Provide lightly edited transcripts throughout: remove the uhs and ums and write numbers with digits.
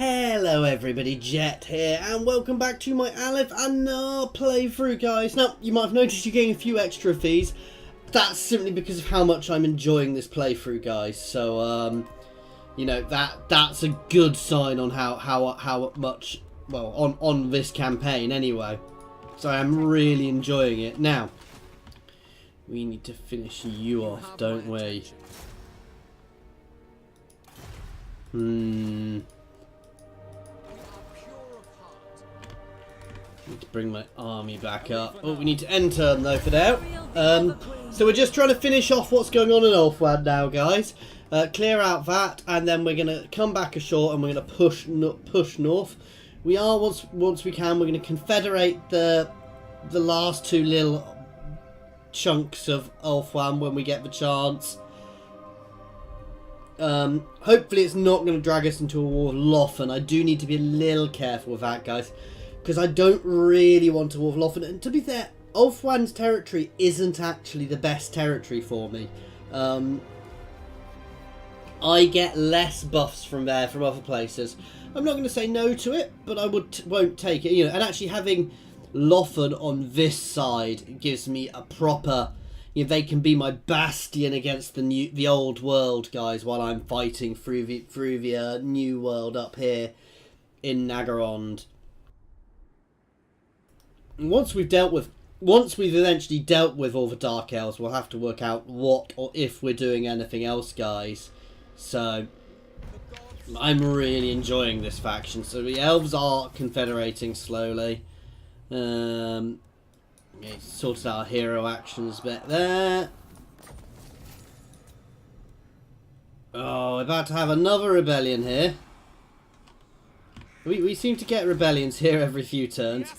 Hello everybody, Jet here, and welcome back to my Alith Anar playthrough, guys. Now, you might have noticed you're getting a few extra fees. That's simply because of how much I'm enjoying this playthrough, guys. So, you know, that's a good sign on how much, well, on this campaign anyway. So I'm really enjoying it. Now, we need to finish you off, don't we? Need to bring my army back up. Oh, we need to end turn though for now. So we're just trying to finish off what's going on in Ulthuan now, guys. Clear out that, and then we're gonna come back ashore and we're gonna push north. We are once we can. We're gonna confederate the last two little chunks of Ulthuan when we get the chance. Hopefully it's not going to drag us into a war with Lothan. I do need to be a little careful with that, guys, because I don't really want to war with Lothan. And to be fair, Ulthuan's territory isn't actually the best territory for me. I get less buffs from there from other places. I'm not going to say no to it, but I won't take it. You know, and actually having Lothan on this side gives me a proper. You know, they can be my bastion against the old world, guys, while I'm fighting through the new world up here in Nagarond. And once we've eventually dealt with all the Dark Elves, we'll have to work out what or if we're doing anything else, guys. So I'm really enjoying this faction. So the Elves are confederating slowly. Okay, sorted out our hero actions bit there. Oh, we're about to have another rebellion here. We seem to get rebellions here every few turns.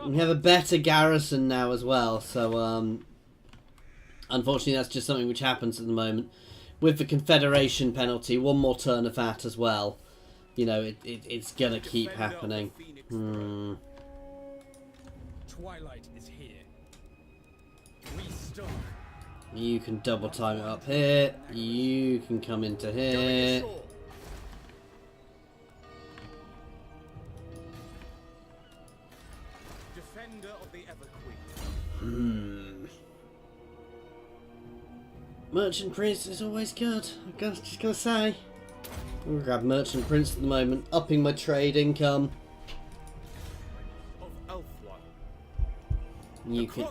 We have a better garrison now as well, so unfortunately that's just something which happens at the moment. With the Confederation penalty, one more turn of that as well. You know, it's gonna keep happening. Twilight is here. You can double time it up here. You can come into here. Defender of the Everqueen. Merchant Prince is always good. I'm just gonna say. I'm gonna grab Merchant Prince at the moment, upping my trade income. Of Ulthuan. You can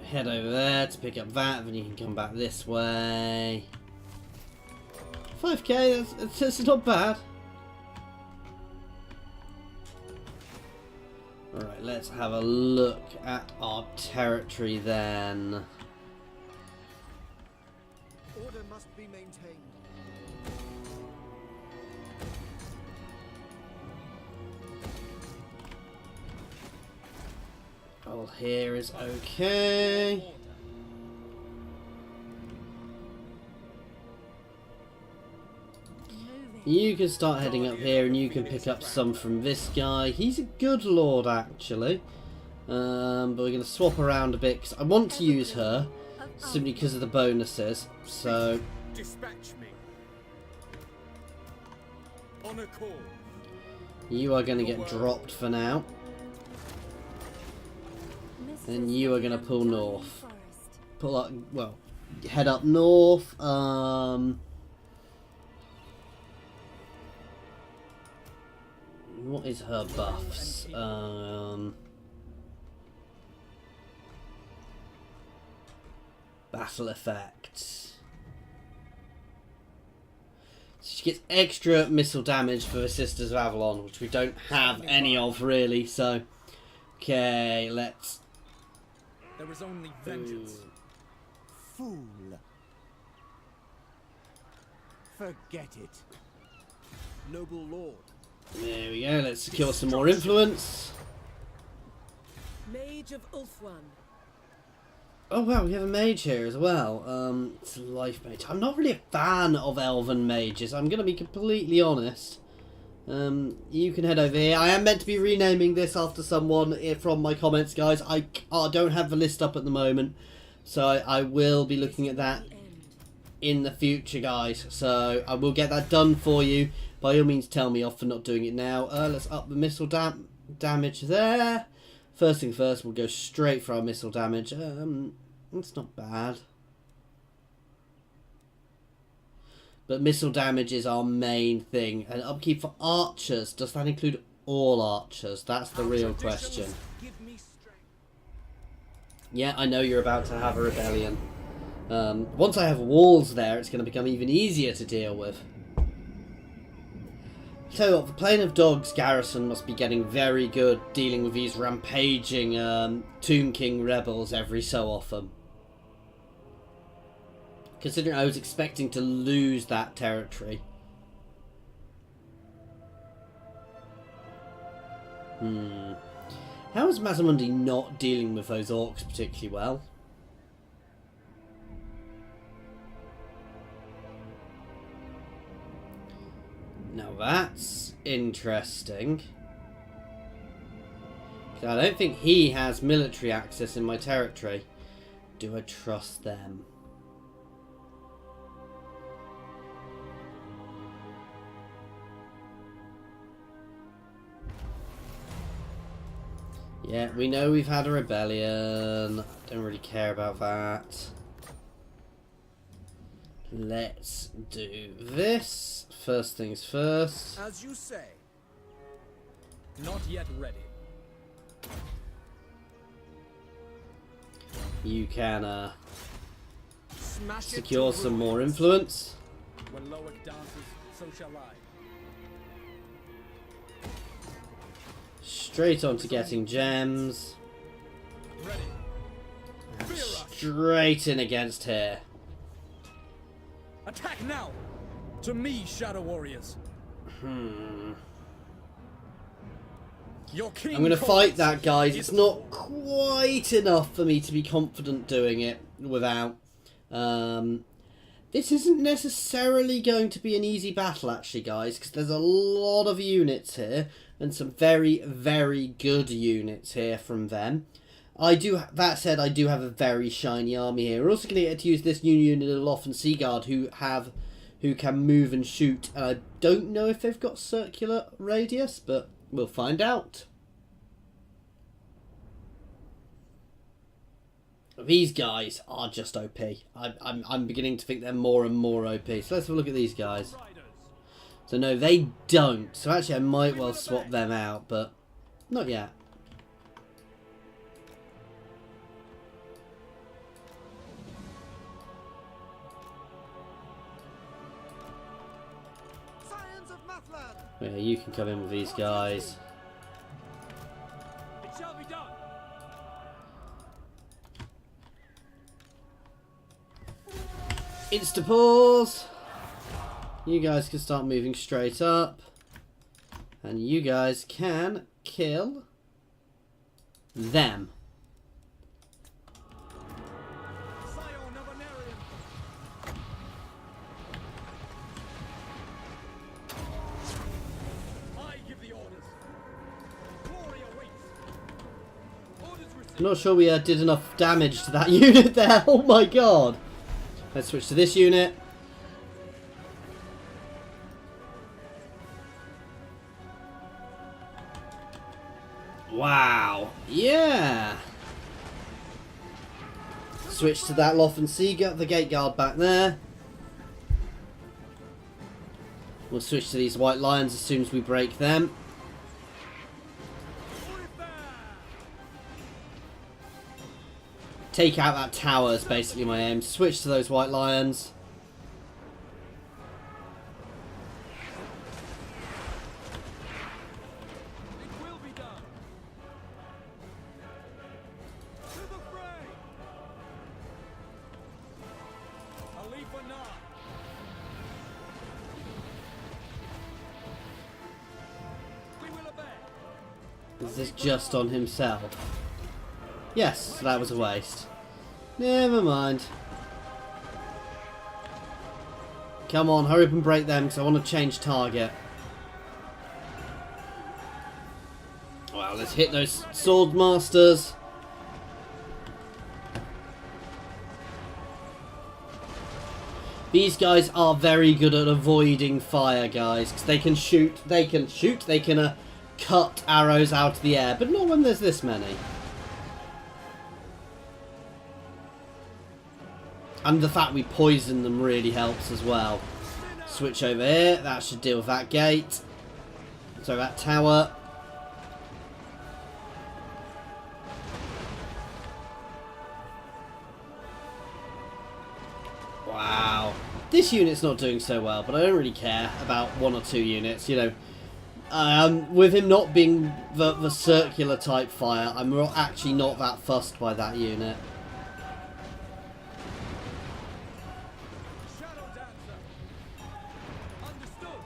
head over there to pick up that, then you can come back this way. 5k, that's not bad. Alright, let's have a look at our territory then. Order must be maintained. All here is okay. You can start heading up here and you can pick up some from this guy. He's a good lord actually. But we're going to swap around a bit because I want to use her simply because of the bonuses. So Dispatch me. On a call. You are going to get dropped for now. And you are going to pull north. Pull up, well, head up north. What is her buffs? Battle effect. She gets extra missile damage for the Sisters of Avalon, which we don't have any of really. So, okay, let's. There is only vengeance. Fool. Forget it. Noble lord. There we go, let's secure some more influence. Mage of Ulthuan. Oh wow, we have a mage here as well. It's a life mage. I'm not really a fan of elven mages, I'm going to be completely honest. You can head over here. I am meant to be renaming this after someone from my comments, guys. I don't have the list up at the moment, so I will be looking at that in the future, guys. So I will get that done for you. By all means, tell me off for not doing it now. Let's up the missile damage there. First thing first, we'll go straight for our missile damage. It's not bad. But missile damage is our main thing. And upkeep for archers. Does that include all archers? That's the real question. Yeah, I know you're about to have a rebellion. Once I have walls there, it's going to become even easier to deal with. Tell you what, the Plain of Dogs garrison must be getting very good dealing with these rampaging Tomb King rebels every so often. Considering I was expecting to lose that territory. How is Mazamundi not dealing with those orcs particularly well? Now that's interesting. I don't think he has military access in my territory. Do I trust them? Yeah, we know we've had a rebellion. Don't really care about that. Let's do this. First things first. As you say. Not yet ready. You can Smash secure some more influence. When Loic dances, so shall I. Straight on to getting gems. Ready. And straight in against here. Attack now! To me, Shadow Warriors. Your king I'm going to fight that, guys. is It's not quite enough for me to be confident doing it without. This isn't necessarily going to be an easy battle, actually, guys, because there's a lot of units here, and some very, very good units here from them. That said, I do have a very shiny army here. We're also going to get to use this new unit of Loth and Seaguard who can move and shoot. And I don't know if they've got circular radius, but we'll find out. These guys are just OP. I'm beginning to think they're more and more OP. So let's have a look at these guys. So no, they don't. So actually I might well swap them out, but not yet. Yeah, you can come in with these guys. It shall be done. Insta-pause. You guys can start moving straight up. And you guys can kill them. Scion of Anarian. I give the orders. Glory awaits. Orders received. I'm not sure we did enough damage to that unit there. Oh my god. Let's switch to this unit. Wow. Yeah. Switch to that Loth and Seaguard, the gate guard back there. We'll switch to these white lions as soon as we break them. Take out that tower is basically my aim. Switch to those white lions. It will be done. To the fray. Alith Anar. We will obey. Is this just on himself? Yes, that was a waste. Never mind. Come on, hurry up and break them because I want to change target. Well, let's hit those sword masters. These guys are very good at avoiding fire, guys, because they can cut arrows out of the air, but not when there's this many. And the fact we poison them really helps as well. Switch over here, that should deal with that gate. So that tower. Wow. This unit's not doing so well, but I don't really care about 1 or 2 units, you know. With him not being the circular type fire, I'm actually not that fussed by that unit. Shadow Dancer. Understood.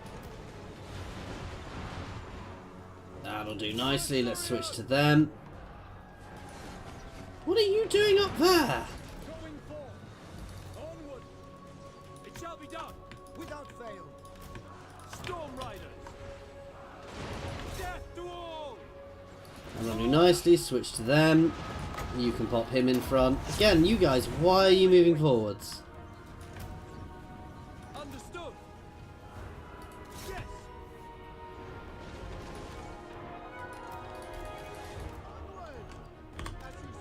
That'll do nicely. Let's switch to them. What are you doing up there? Going forth. Onward. It shall be done. Without fail. Storm Riders. Death to all. That'll do nicely. Switch to them. You can pop him in front. Again, you guys, why are you moving forwards? Understood. Yes.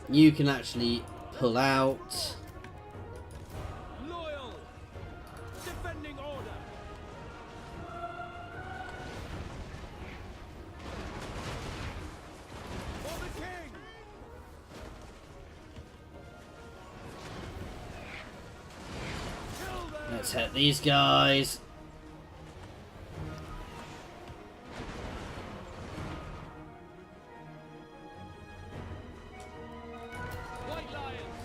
You can actually pull out. Loyal. Defending order. For the king. Kill them. Let's hit these guys. White Lions.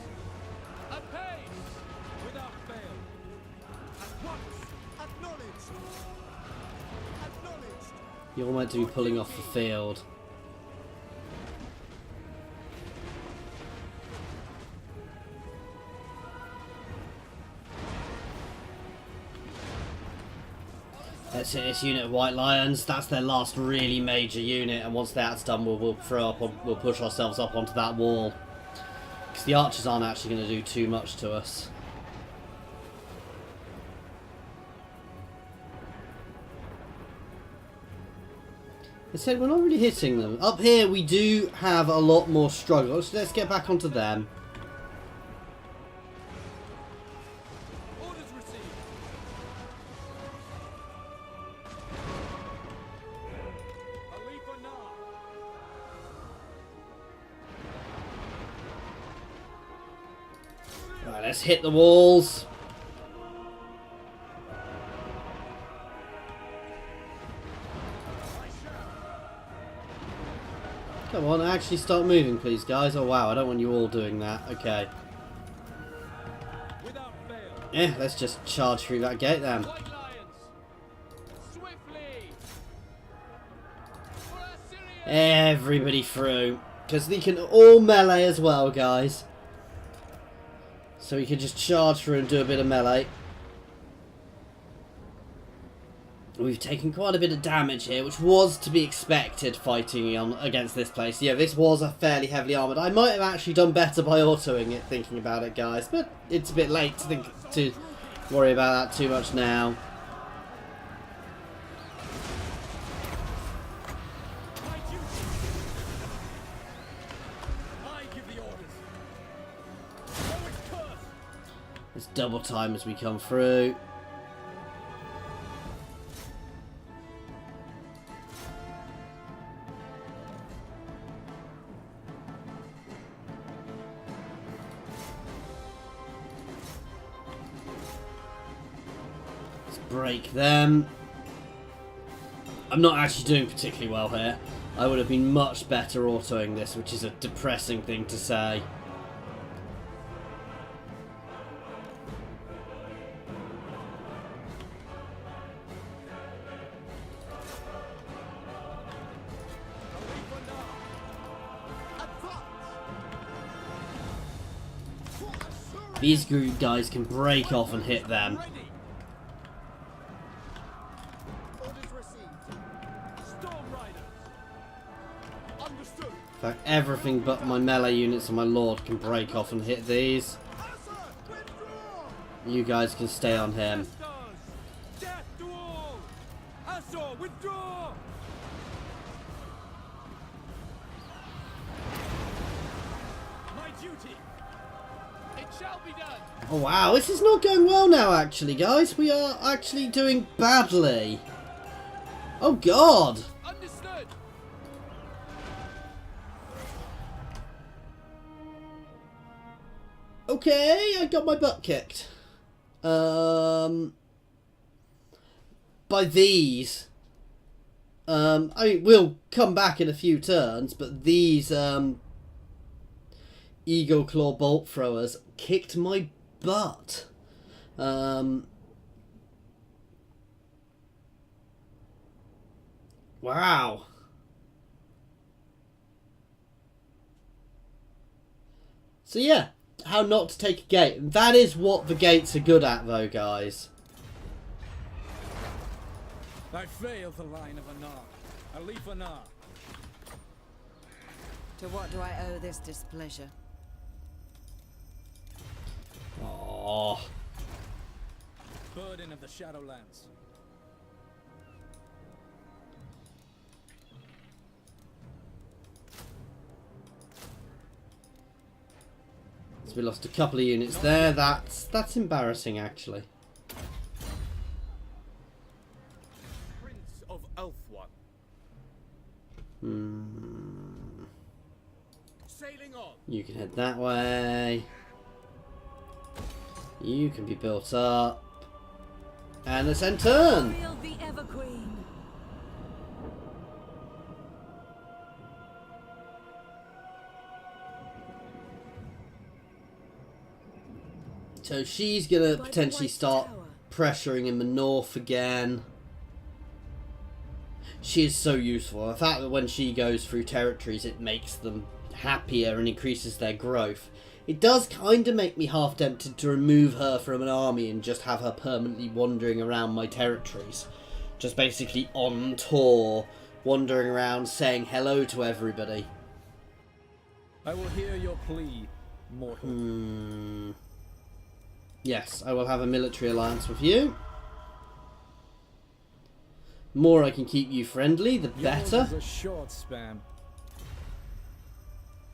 Apace. Without fail. At once. Acknowledged. Acknowledged. You're meant to be pulling off the field. Let's hit this unit of White Lions. That's their last really major unit, and once that's done, we'll push ourselves up onto that wall. Because the archers aren't actually going to do too much to us. I said we're not really hitting them. Up here we do have a lot more struggle. So let's get back onto them. Orders received. Alith Anar. Right, let's hit the walls. Come on, actually start moving, please, guys. Oh, wow, I don't want you all doing that. Okay. Without fail. Yeah, let's just charge through that gate then. White Lions. Swiftly. For Assyria. Everybody through. Because they can all melee as well, guys. So we can just charge through and do a bit of melee. We've taken quite a bit of damage here, which was to be expected fighting against this place. Yeah, this was a fairly heavily armoured. I might have actually done better by autoing it, thinking about it, guys. But it's a bit late to worry about that too much now. My duty. I give the orders. Oh, it's cursed. Let's double time as we come through. Break them. I'm not actually doing particularly well here. I would have been much better autoing this, which is a depressing thing to say. These group guys can break off and hit them. Ready. Orders received. Storm Riders. Understood. In fact, everything but my melee units and my lord can break off and hit these. You guys can stay on him. Bastards! Death to all! Assault, withdraw! My duty! It shall be done! Oh wow, this is not going well now actually, guys. We are actually doing badly. Oh god! Understood! Okay, I got my butt kicked. By these. I will come back in a few turns, but these Eagle Claw bolt throwers kicked my butt. Wow. So yeah, how not to take a gate. And that is what the gates are good at though, guys. I failed the line of Anar. Alith Anar. To what do I owe this displeasure? Oh. Burden of the Shadowlands. So we lost a couple of units there. That's embarrassing actually. Prince of Elfwan. Sailing on. You can head that way. You can be built up. And let's end turn. Hail the Everqueen. So she's gonna potentially start pressuring in the north again. She is so useful. The fact that when she goes through territories it makes them happier and increases their growth. It does kind of make me half tempted to remove her from an army and just have her permanently wandering around my territories. Just basically on tour, wandering around saying hello to everybody. I will hear your plea, mortal. Yes, I will have a military alliance with you. The more I can keep you friendly, the better. Yours is a short span.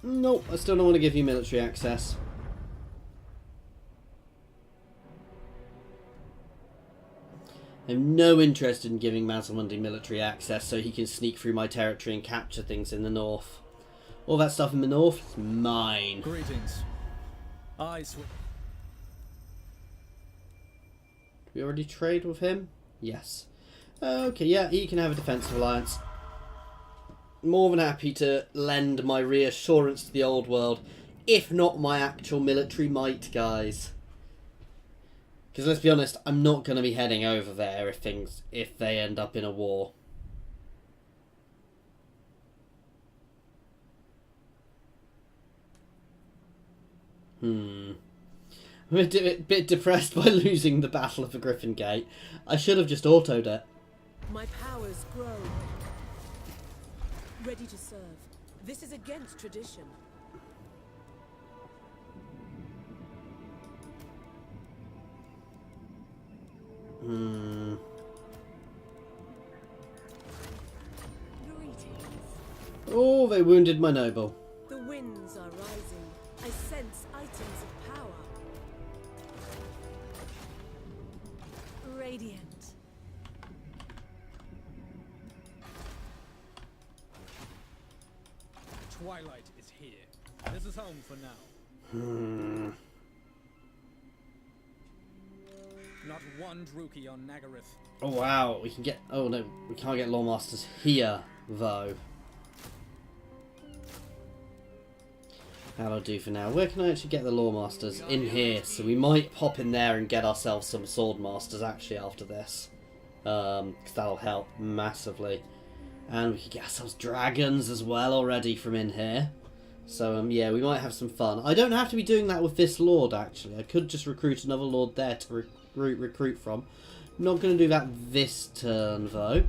Nope, I still don't want to give you military access. I have no interest in giving Mazalmundi military access so he can sneak through my territory and capture things in the north. All that stuff in the north is mine. Greetings. I swear. Did we already trade with him? Yes. Okay, yeah, he can have a defensive alliance. More than happy to lend my reassurance to the old world, if not my actual military might, guys. Because let's be honest, I'm not going to be heading over there if they end up in a war. I'm a bit depressed by losing the Battle of the Griffin Gate. I should have just autoed it. My powers grow. Ready to serve. This is against tradition. Greetings. Oh, they wounded my noble. The winds are rising. I sense items of power. Radiant. Twilight is here. This is home for now. Not one Druki on Nagaryth. Oh wow, we can get... Oh no, we can't get Lawmasters here, though. That'll do for now. Where can I actually get the Lawmasters? In here, so we might pop in there and get ourselves some Swordmasters actually after this. Because that'll help massively. And we could get ourselves dragons as well already from in here. So yeah, we might have some fun. I don't have to be doing that with this lord actually. I could just recruit another lord there to recruit from. Not going to do that this turn though.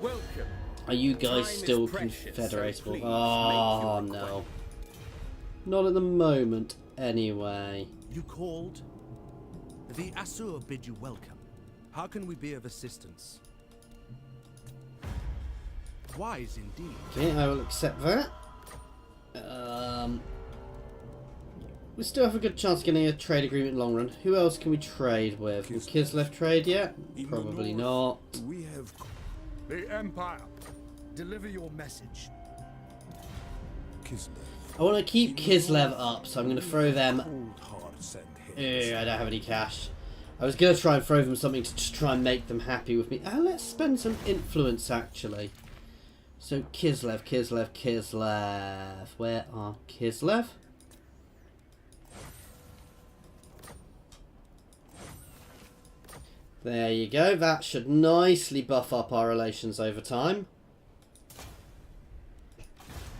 Welcome. Are you guys Time still is precious, so confederatable? please Oh make your no. Not at the moment anyway. You called? The Asur bid you welcome. How can we be of assistance? Wise indeed. Okay, I will accept that. We still have a good chance of getting a trade agreement in the long run. Who else can we trade with? Will Kislev trade yet? Probably not. We have The Empire. deliver your message. Kislev. I want to keep Kislev up, so I'm going to throw them... Cold hard send Ew, heads. I don't have any cash. I was going to try and throw them something to just try and make them happy with me. Let's spend some influence, actually. So, Kislev. Where are Kislev? There you go. That should nicely buff up our relations over time.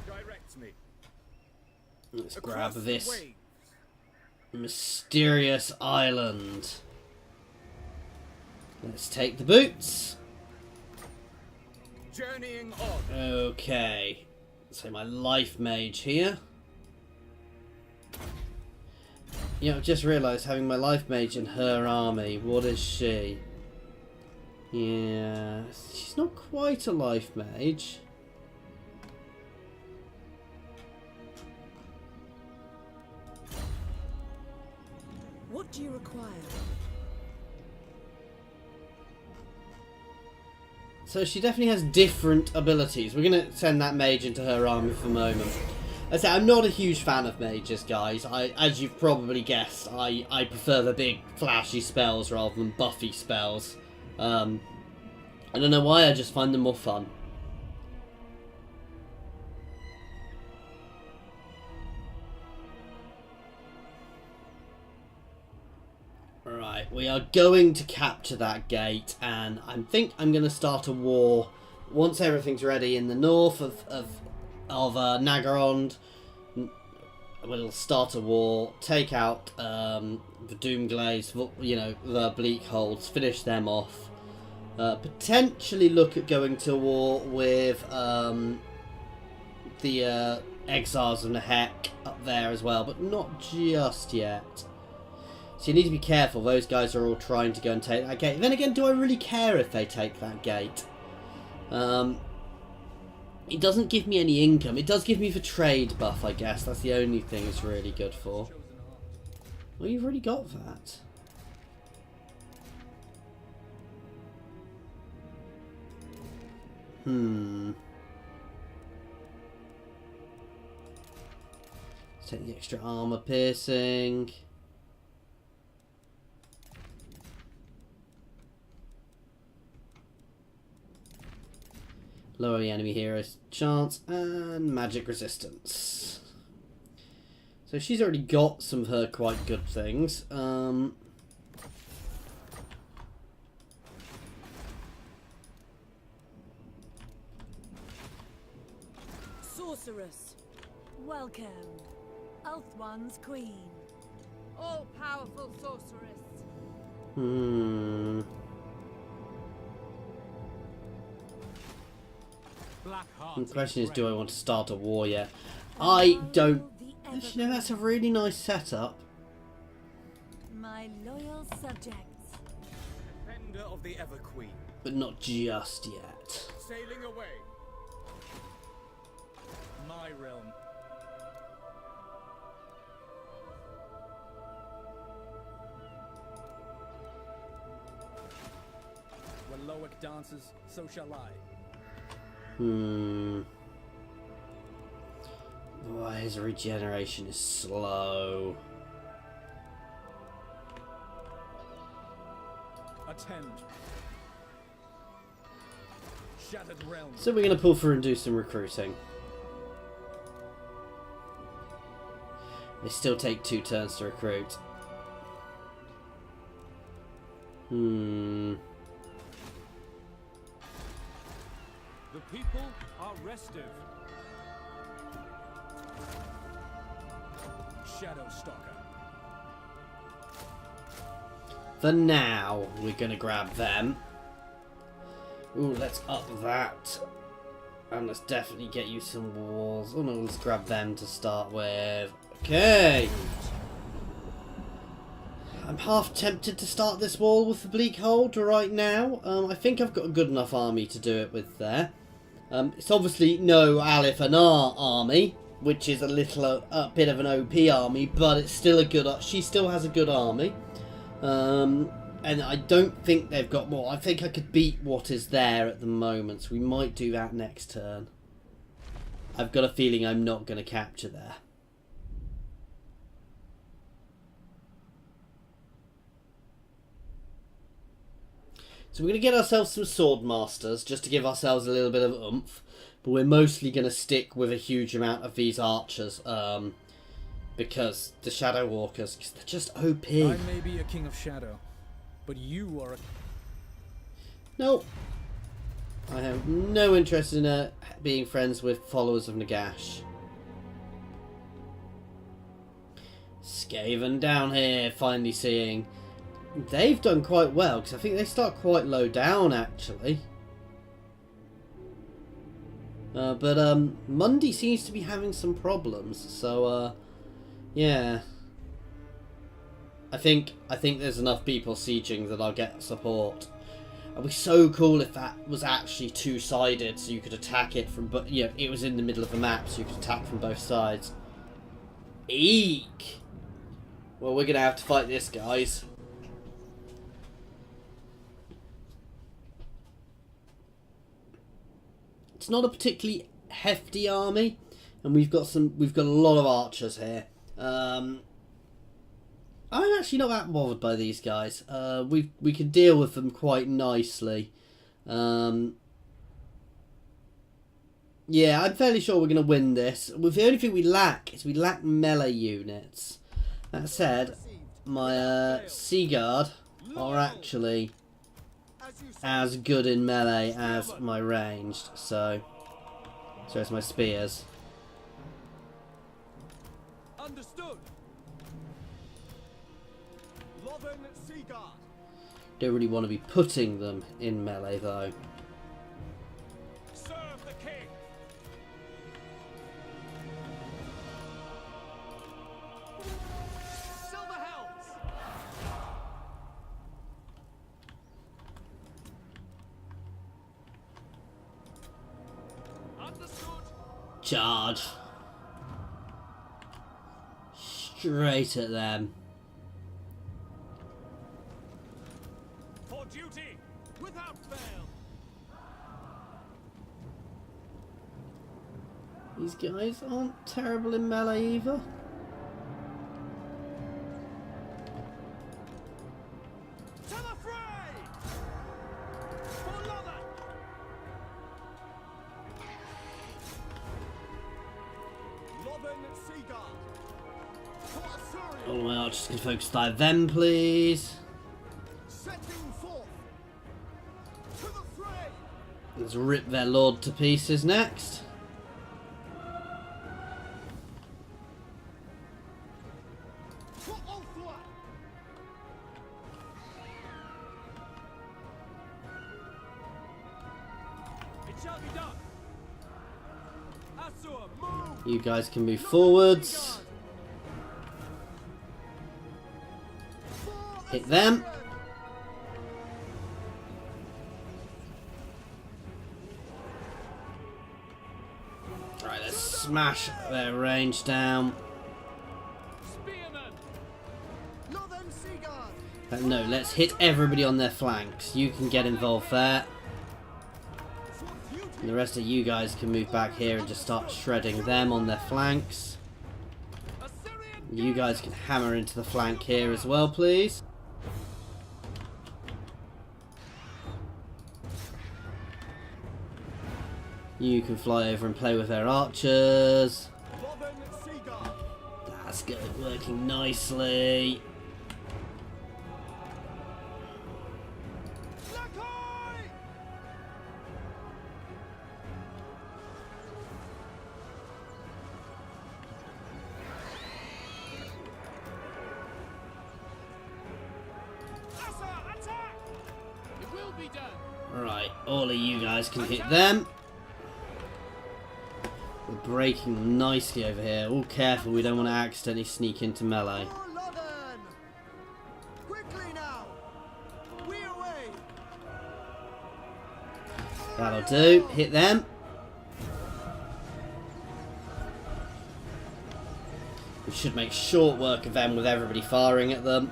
Direct me. Let's Across grab the this waves. mysterious island. Let's take the boots. Journeying on. Okay. So my life mage here. Yeah, I've just realised having my life mage in her army. What is she? Yeah, she's not quite a life mage. What do you require? So she definitely has different abilities. We're going to send that mage into her army for the moment. I say I'm not a huge fan of mages, guys. As you've probably guessed, I prefer the big flashy spells rather than buffy spells. I don't know why, I just find them more fun. Right, we are going to capture that gate, and I think I'm going to start a war once everything's ready in the north of Nagarond. We'll start a war, take out the Doomglades, you know, the Bleakholds, finish them off. Potentially look at going to war with the Exiles of Nehek up there as well, but not just yet. So you need to be careful, those guys are all trying to go and take that gate. Then again, do I really care if they take that gate? It doesn't give me any income. It does give me the trade buff, I guess. That's the only thing it's really good for. Well, you've already got that. Let's take the extra armor piercing. Lower the enemy hero's chance and magic resistance. So she's already got some of her quite good things. Sorceress. Welcome. Ulthwan's queen. All-powerful sorceress. The question is, do I want to start a war yet? I don't. You know, that's a really nice setup. My loyal subjects. Defender of the Ever Queen. But not just yet. Sailing away. My realm. When Loic dances, so shall I. Why his regeneration is slow. Attend. Shattered realm. So we're going to pull through and do some recruiting. They still take 2 turns to recruit. The people are restive. Shadow Stalker. For now, we're going to grab them. Ooh, let's up that. And let's definitely get you some walls. Oh no, let's grab them to start with. Okay. I'm half tempted to start this war with the Bleak Hold right now. I think I've got a good enough army to do it with there. It's obviously no Alith Anar army, which is a bit of an OP army, but it's still a good. She still has a good army, and I don't think they've got more. I think I could beat what is there at the moment, so we might do that next turn. I've got a feeling I'm not going to capture there. So we're going to get ourselves some sword masters just to give ourselves a little bit of oomph. But we're mostly going to stick with a huge amount of these archers. Because the Shadow Walkers, they're just OP. I may be a king of shadow, but you are a... Nope. I have no interest in being friends with followers of Nagash. Skaven down here, finally seeing... They've done quite well, because I think they start quite low down, actually. But Mundi seems to be having some problems, so, yeah. I think there's enough people sieging that I'll get support. It'd be so cool if that was actually two-sided, so you could attack it from... But yeah, it was in the middle of the map, so you could attack from both sides. Eek! Well, we're going to have to fight this, guys. It's not a particularly hefty army, and we've got a lot of archers here. I'm actually not that bothered by these guys. We can deal with them quite nicely. Yeah, I'm fairly sure we're going to win this. The only thing we lack is we lack melee units. That said, my Sea Guard are actually as good in melee as my ranged, so is my spears. Understood. Loven Seaguard. Don't really want to be putting them in melee though. Serve the king. Silver Helms. Understood. Charge. Straight at them. For duty, without fail. These guys aren't terrible in melee either. To the fray! For Loven! Loven Seaguard! For Assyria! All my archers can focus on them, please. Setting forth! To the fray! Let's rip their lord to pieces next. For Ulthua! It shall be done! Assur, move! You guys can move forwards. Hit them. Right, let's smash their range down. Spearmen! Loven Seaguard! No, let's hit everybody on their flanks. You can get involved there. And the rest of you guys can move back here and just start shredding them on their flanks. Assyrian! You guys can hammer into the flank here as well, please. You can fly over and play with their archers. Loven Seaguard! That's good, working nicely. Lakai! Assa, attack! It will be done. Right, all of you guys can hit them. We're breaking them nicely over here. All careful, we don't want to accidentally sneak into melee. For Loven! That'll do. Hit them. We should make short work of them with everybody firing at them.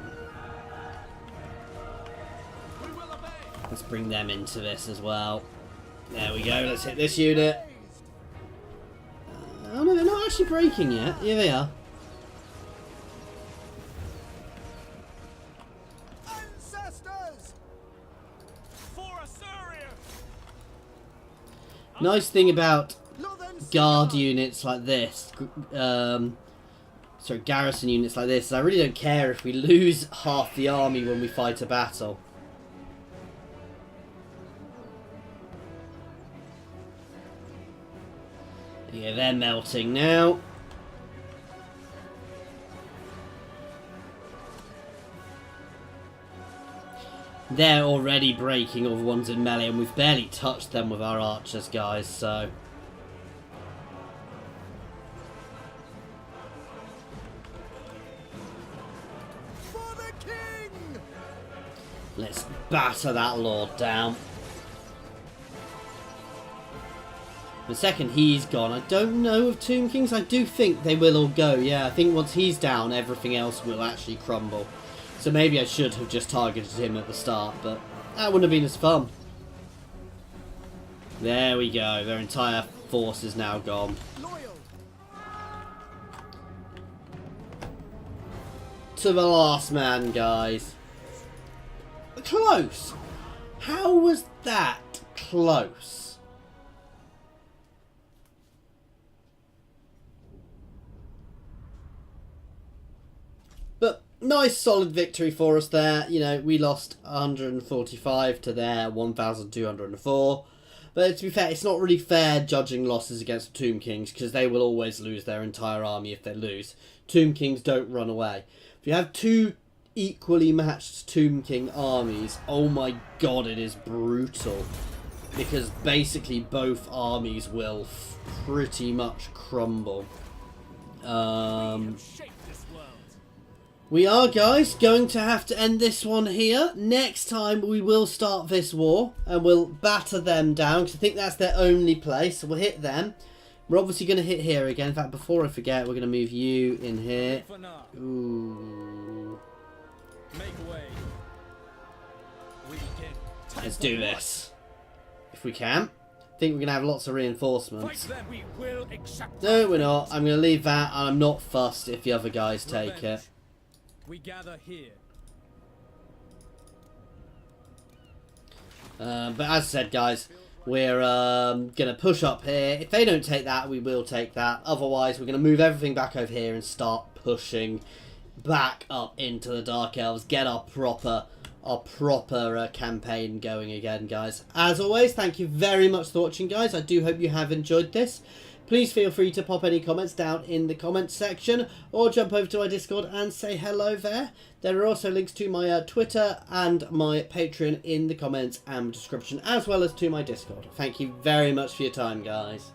Let's bring them into this as well. There we go. Let's hit this unit. Oh no, they're not actually breaking yet. Here they are. Ancestors! For Assyria! Nice thing about Northern guard Seaguard! units like this, sorry, garrison units like this, I really don't care if we lose half the army when we fight a battle. Yeah, they're melting now. They're already breaking all the ones in melee, and we've barely touched them with our archers, guys, so... For the king! Let's batter that lord down. The second he's gone, I don't know of Tomb Kings. I do think they will all go. Yeah, I think once he's down, everything else will actually crumble. So maybe I should have just targeted him at the start, but that wouldn't have been as fun. There we go. Their entire force is now gone. Loyal! To the last man, guys. Close. How was that close? But nice solid victory for us there. You know, we lost 145 to their 1,204. But to be fair, it's not really fair judging losses against Tomb Kings, because they will always lose their entire army if they lose. Tomb Kings don't run away. If you have two equally matched Tomb King armies, oh my god, it is brutal. Because basically both armies will pretty much crumble. We are, guys, going to have to end this one here. Next time we will start this war and we'll batter them down, because I think that's their only place. So we'll hit them. We're obviously going to hit here again. In fact, before I forget, we're going to move you in here. Alith Anar, Ooh. make way. We begin. Let's do this. If we can. I think we're going to have lots of Fight reinforcements. them. We will accept. No, we're not. I'm going to leave that, and I'm not fussed if the other guys take it. Revenge. We gather here. But as I said, guys, we're going to push up here. If they don't take that, we will take that. Otherwise, we're going to move everything back over here and start pushing back up into the Dark Elves. Get our proper campaign going again, guys. As always, thank you very much for watching, guys. I do hope you have enjoyed this. Please feel free to pop any comments down in the comments section, or jump over to my Discord and say hello there. There are also links to my Twitter and my Patreon in the comments and description, as well as to my Discord. Thank you very much for your time, guys.